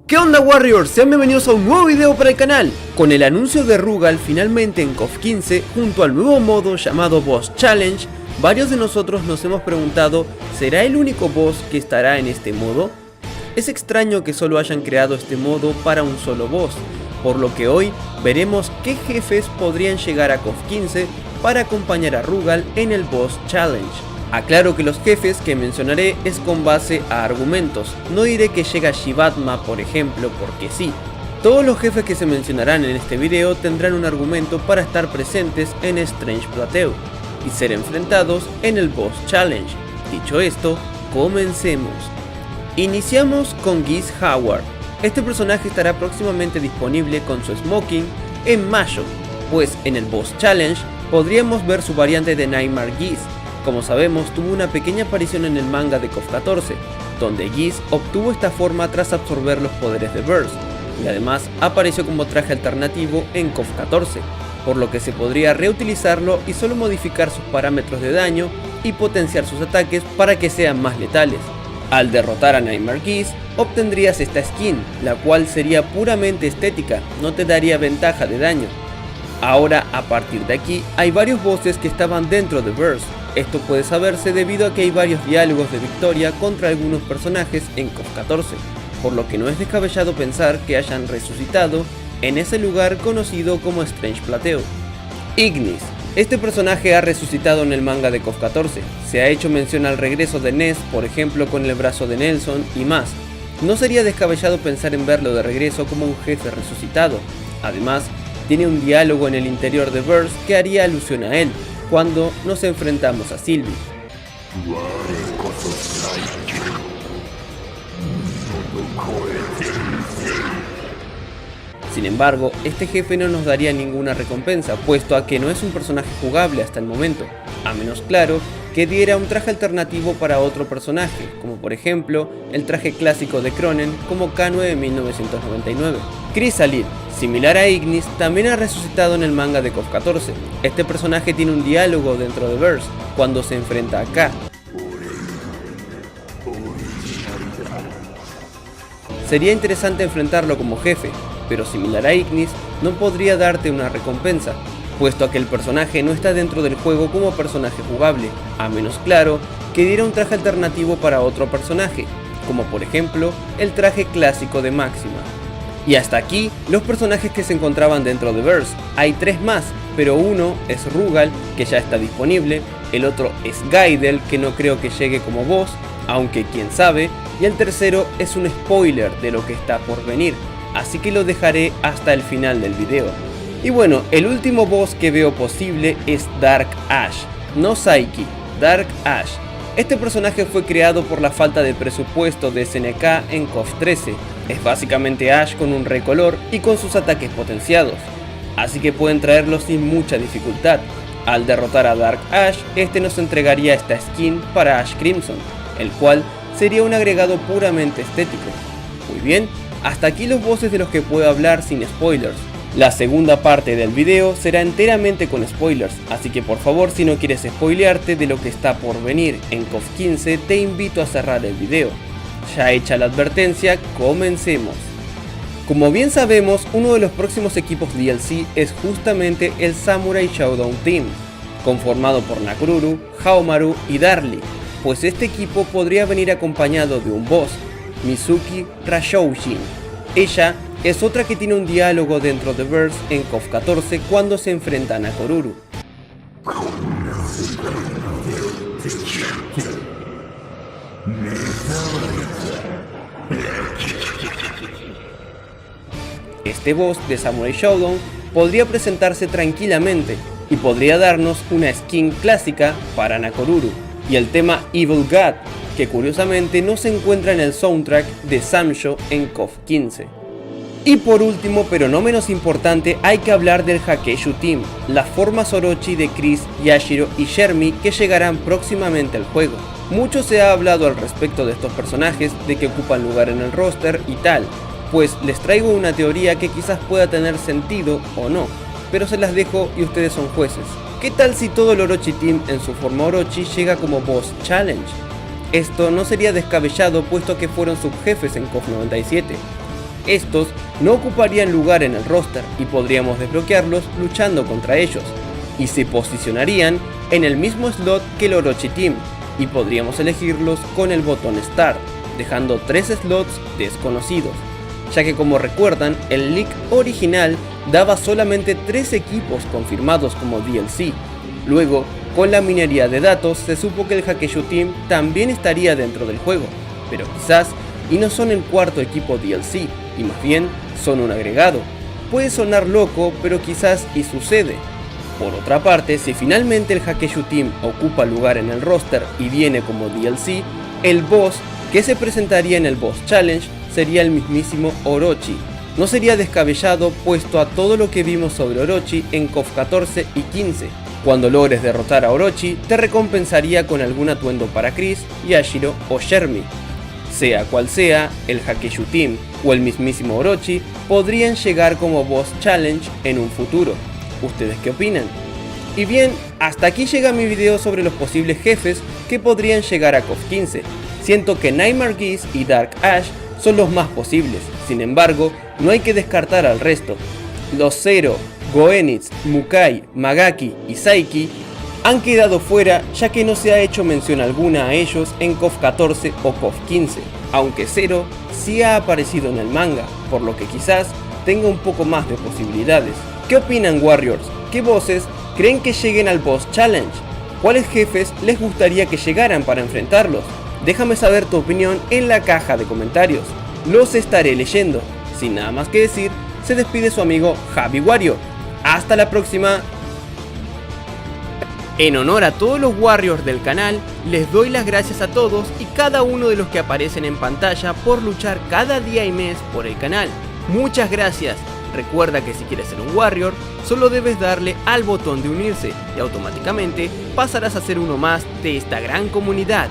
¿Qué onda, Warriors? Sean bienvenidos a un nuevo video para el canal. Con el anuncio de Rugal finalmente en KOF 15 junto al nuevo modo llamado Boss Challenge, varios de nosotros nos hemos preguntado, ¿será el único boss que estará en este modo? Es extraño que solo hayan creado este modo para un solo boss, por lo que hoy veremos qué jefes podrían llegar a KOF 15 para acompañar a Rugal en el Boss Challenge. Aclaro que los jefes que mencionaré es con base a argumentos, no diré que llega Shivatma por ejemplo porque sí. Todos los jefes que se mencionarán en este video tendrán un argumento para estar presentes en Strange Plateau y ser enfrentados en el Boss Challenge. Dicho esto, comencemos. Iniciamos con Geese Howard. Este personaje estará próximamente disponible con su smoking en mayo, pues en el Boss Challenge podríamos ver su variante de Nightmare Geese. Como sabemos, tuvo una pequeña aparición en el manga de KOF 14, donde Geese obtuvo esta forma tras absorber los poderes de Burst, y además apareció como traje alternativo en KOF 14, por lo que se podría reutilizarlo y solo modificar sus parámetros de daño y potenciar sus ataques para que sean más letales. Al derrotar a Nightmare Geese, obtendrías esta skin, la cual sería puramente estética, no te daría ventaja de daño. Ahora, a partir de aquí, hay varios bosses que estaban dentro de Burst. Esto puede saberse debido a que hay varios diálogos de victoria contra algunos personajes en KOF 14, por lo que no es descabellado pensar que hayan resucitado en ese lugar conocido como Strange Plateau. Ignis. Este personaje ha resucitado en el manga de KOF 14, se ha hecho mención al regreso de Ness, por ejemplo con el brazo de Nelson y más. No sería descabellado pensar en verlo de regreso como un jefe resucitado. Además, tiene un diálogo en el interior de Burst que haría alusión a él, cuando nos enfrentamos a Sylvie. Sin embargo, este jefe no nos daría ninguna recompensa, puesto a que no es un personaje jugable hasta el momento, a menos claro que diera un traje alternativo para otro personaje, como por ejemplo el traje clásico de Cronen como K9 de 1999. Chrysalid, similar a Ignis, también ha resucitado en el manga de KOF 14. Este personaje tiene un diálogo dentro de Burst cuando se enfrenta a K. Sería interesante enfrentarlo como jefe, pero similar a Ignis, no podría darte una recompensa, puesto a que el personaje no está dentro del juego como personaje jugable, a menos claro que diera un traje alternativo para otro personaje, como por ejemplo el traje clásico de Máxima. Y hasta aquí los personajes que se encontraban dentro de Burst. Hay tres más, pero uno es Rugal, que ya está disponible, el otro es Gaidel, que no creo que llegue como boss, aunque quién sabe, y el tercero es un spoiler de lo que está por venir, así que lo dejaré hasta el final del video. Y bueno, el último boss que veo posible es Dark Ash, no Psyche, Dark Ash. Este personaje fue creado por la falta de presupuesto de SNK en KOF 13, es básicamente Ash con un recolor y con sus ataques potenciados, así que pueden traerlo sin mucha dificultad. Al derrotar a Dark Ash, este nos entregaría esta skin para Ash Crimson, el cual sería un agregado puramente estético. Muy bien, hasta aquí los bosses de los que puedo hablar sin spoilers. La segunda parte del video será enteramente con spoilers, así que por favor, si no quieres spoilearte de lo que está por venir en KOF 15, te invito a cerrar el video. Ya hecha la advertencia, comencemos. Como bien sabemos, uno de los próximos equipos DLC es justamente el Samurai Shodown Team, conformado por Nakoruru, Haomaru y Darlie, pues este equipo podría venir acompañado de un boss, Mizuki Rashoujin. Ella es otra que tiene un diálogo dentro de Burst en KOF 14 cuando se enfrenta a Nakoruru. Este boss de Samurai Shodown podría presentarse tranquilamente y podría darnos una skin clásica para Nakoruru y el tema Evil God, que curiosamente no se encuentra en el soundtrack de Samsho en KOF 15. Y por último, pero no menos importante, hay que hablar del Hakeishu Team, las formas Orochi de Chris, Yashiro y Shermie que llegarán próximamente al juego. Mucho se ha hablado al respecto de estos personajes, de que ocupan lugar en el roster y tal, pues les traigo una teoría que quizás pueda tener sentido o no, pero se las dejo y ustedes son jueces. ¿Qué tal si todo el Orochi Team en su forma Orochi llega como Boss Challenge? Esto no sería descabellado puesto que fueron subjefes en KOF 97. Estos no ocuparían lugar en el roster y podríamos desbloquearlos luchando contra ellos, y se posicionarían en el mismo slot que el Orochi Team, y podríamos elegirlos con el botón Start, dejando 3 slots desconocidos, ya que como recuerdan, el leak original daba solamente 3 equipos confirmados como DLC. Luego, con la minería de datos, se supo que el Hakusho Team también estaría dentro del juego, pero quizás y no son el cuarto equipo DLC, y más bien son un agregado. Puede sonar loco, pero quizás y sucede. Por otra parte, si finalmente el Hakusho Team ocupa lugar en el roster y viene como DLC, el boss que se presentaría en el Boss Challenge sería el mismísimo Orochi. No sería descabellado puesto a todo lo que vimos sobre Orochi en KOF 14 y 15. Cuando logres derrotar a Orochi, te recompensaría con algún atuendo para Chris, Yashiro o Shermie. Sea cual sea, el Hakusho Team o el mismísimo Orochi podrían llegar como Boss Challenge en un futuro. ¿Ustedes qué opinan? Y bien, hasta aquí llega mi video sobre los posibles jefes que podrían llegar a KOF 15. Siento que Nightmare Geese y Dark Ash son los más posibles, sin embargo, no hay que descartar al resto. Los Zero, Goenitz, Mukai, Magaki y Saiki han quedado fuera ya que no se ha hecho mención alguna a ellos en KOF 14 o KOF 15, aunque Zero sí ha aparecido en el manga, por lo que quizás tenga un poco más de posibilidades. ¿Qué opinan, Warriors? ¿Qué voces creen que lleguen al Boss Challenge? ¿Cuáles jefes les gustaría que llegaran para enfrentarlos? Déjame saber tu opinión en la caja de comentarios, los estaré leyendo. Sin nada más que decir, se despide su amigo Javi Wario. ¡Hasta la próxima! En honor a todos los Warriors del canal, les doy las gracias a todos y cada uno de los que aparecen en pantalla por luchar cada día y mes por el canal. Muchas gracias. Recuerda que si quieres ser un Warrior, solo debes darle al botón de unirse y automáticamente pasarás a ser uno más de esta gran comunidad.